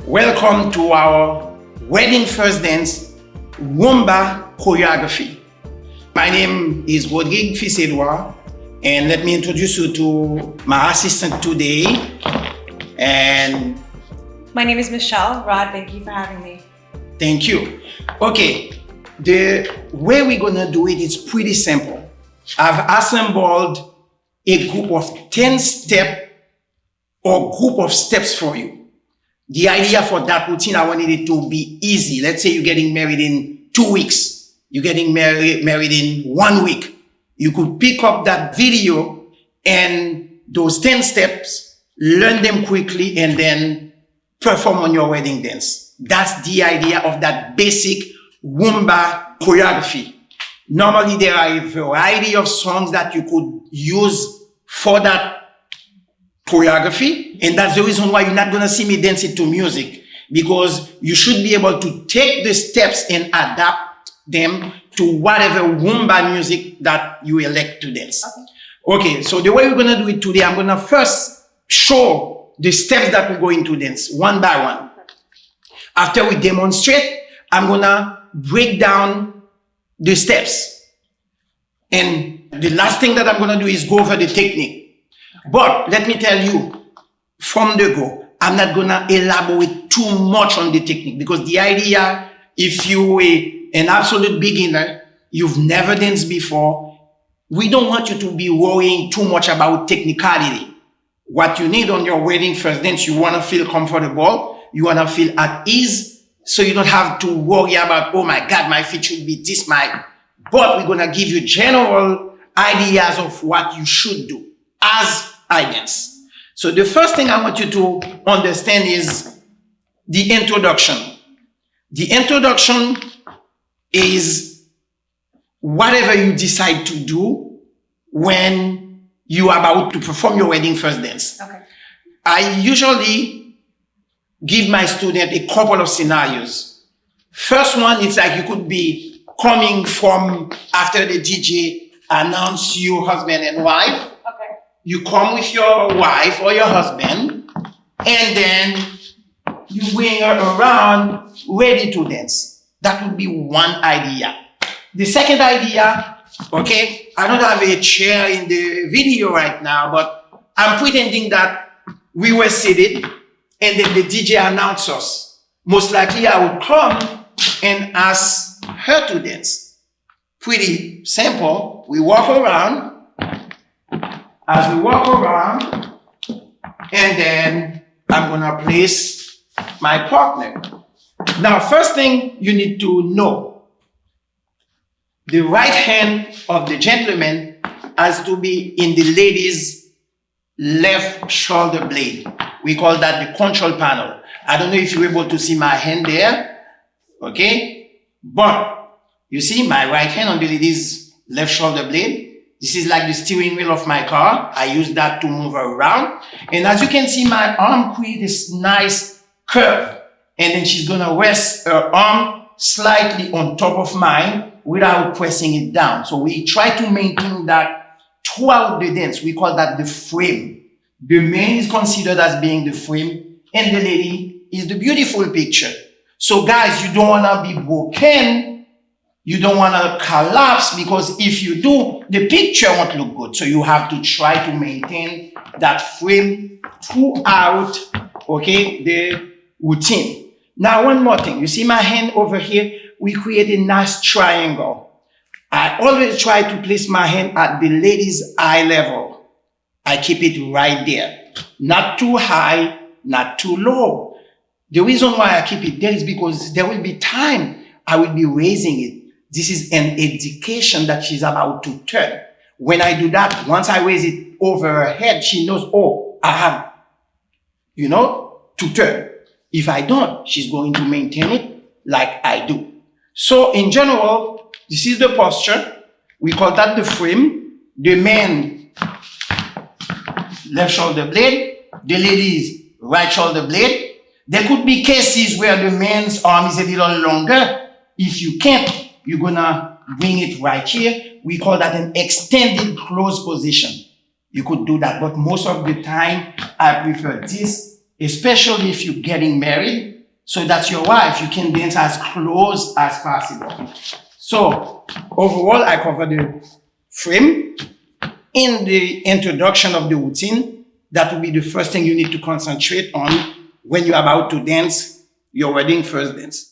Welcome to our wedding first dance Rumba choreography. My name is Rodrigue Fils-Edouard, and let me introduce you to my assistant today. And my name is Michelle. Rod, thank you for having me. Thank you. Okay, the way we're gonna do it is pretty simple. I've assembled a group of 10 steps or group of steps for you. The idea for that routine, I wanted it to be easy. Let's say you're getting married in 2 weeks. You're getting married in 1 week. You could pick up that video and those 10 steps, learn them quickly, and then perform on your wedding dance. That's the idea of that basic Rumba choreography. Normally, there are a variety of songs that you could use for that choreography, and that's the reason why you're not going to see me dance it to music, because you should be able to take the steps and adapt them to whatever Rumba music that you elect to dance. Okay, so the way we're going to do it today, I'm going to first show the steps that we're going to dance one by one. After we demonstrate, I'm going to break down the steps. And the last thing that I'm going to do is go over the technique. But let me tell you, from the go, I'm not going to elaborate too much on the technique, because the idea, if you're an absolute beginner, you've never danced before, we don't want you to be worrying too much about technicality. What you need on your wedding first dance, you want to feel comfortable, you want to feel at ease, so you don't have to worry about, oh my God, my feet should be this, but we're going to give you general ideas of what you should do as I dance. So the first thing I want you to understand is the introduction. The introduction is whatever you decide to do when you are about to perform your wedding first dance. Okay. I usually give my student a couple of scenarios. First one is like you could be coming from after the DJ announce you husband and wife. Okay. You come with your wife or your husband, and then you bring her around ready to dance. That would be one idea. The second idea, okay, I don't have a chair in the video right now, but I'm pretending that we were seated and then the DJ announced us. Most likely I would come and ask her to dance. Pretty simple. We walk around. As we walk around, and then I'm going to place my partner. Now, first thing you need to know, the right hand of the gentleman has to be in the lady's left shoulder blade. We call that the control panel. I don't know if you're able to see my hand there, okay? But you see my right hand on the lady's left shoulder blade. This is like the steering wheel of my car. I use that to move around. And as you can see, my arm creates this nice curve. And then she's going to rest her arm slightly on top of mine without pressing it down. So we try to maintain that throughout the dance. We call that the frame. The man is considered as being the frame, and the lady is the beautiful picture. So guys, you don't want to be broken. You don't want to collapse, because if you do, the picture won't look good. So you have to try to maintain that frame throughout, okay, the routine. Now, one more thing. You see my hand over here? We create a nice triangle. I always try to place my hand at the lady's eye level. I keep it right there. Not too high, not too low. The reason why I keep it there is because there will be time I will be raising it. This is an indication that she's about to turn. When I do that, once I raise it over her head, she knows, oh, I have, to turn. If I don't, she's going to maintain it like I do. So in general, this is the posture. We call that the frame. The man, left shoulder blade. The lady's right shoulder blade. There could be cases where the man's arm is a little longer. If you can't, you're going to bring it right here. We call that an extended closed position. You could do that, but most of the time, I prefer this, especially if you're getting married. so that your wife, you can dance as close as possible. So overall, I cover the frame. In the introduction of the routine, that will be the first thing you need to concentrate on when you're about to dance your wedding first dance.